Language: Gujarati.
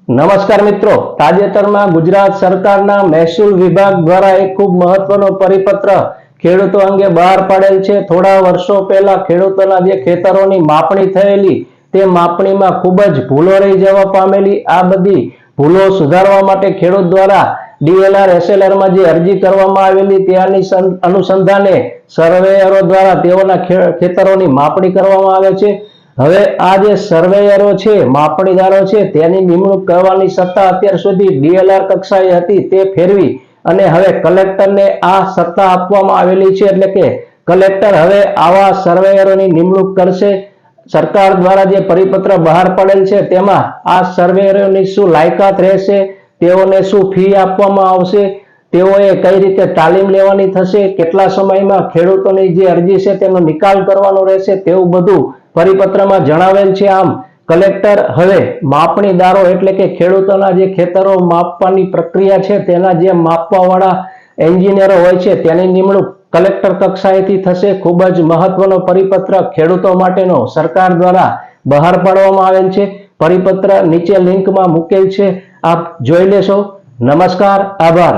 નમસ્કાર મિત્રો, તાજેતરમાં ગુજરાત સરકારના મહેસૂલ વિભાગ દ્વારા એક ખૂબ મહત્વનો પરિપત્ર ખેડૂતો અંગે બહાર પાડેલ છે। થોડા વર્ષો પહેલા ખેડૂતોના જે ખેતરોની માપણી થયેલી તે માપણીમાં ખૂબ જ ભૂલો રહી જવા પામેલી। આ બધી ભૂલો સુધારવા માટે ખેડૂત દ્વારા ડીએલઆર એસએલઆરમાં જે અરજી કરવામાં આવેલી તેની અનુસંધાને સર્વેયરો દ્વારા તેઓના ખેતરોની માપણી કરવામાં આવે છે। હવે આ જે સર્વેયરો છે, માપણીદારો છે, તેની નિમણૂક કરવાની સત્તા અત્યાર સુધી ડીએલઆર કક્ષાએ હતી તે ફેરવી અને હવે કલેક્ટરને આ સત્તા આપવામાં આવેલી છે। એટલે કે કલેક્ટર હવે આવા સર્વેયરોની નિમણૂક કરશે। સરકાર દ્વારા જે પરિપત્ર બહાર પડેલ છે તેમાં આ સર્વેયરોની શું લાયકાત રહેશે, તેઓને શું ફી આપવામાં આવશે, તેઓએ કઈ રીતે તાલીમ લેવાની થશે, કેટલા સમયમાં ખેડૂતોની જે અરજી છે તેનો નિકાલ કરવાનો રહેશે, તેવું બધું પરિપત્રમાં જણાવેલ છે। આમ કલેક્ટર હવે માપણીદારો એટલે કે ખેડૂતોના જે ખેતરો માપવાની પ્રક્રિયા છે તેના જે માપવાવાળા એન્જિનિયરો હોય છે તેની નિમણૂક કલેક્ટર કક્ષાએથી થશે। ખૂબ જ મહત્વનો પરિપત્ર ખેડૂતો માટેનો સરકાર દ્વારા બહાર પાડવામાં આવેલ છે। પરિપત્ર નીચે લિંકમાં મૂકેલ છે, આપ જોઈ લેશો। નમસ્કાર, આભાર।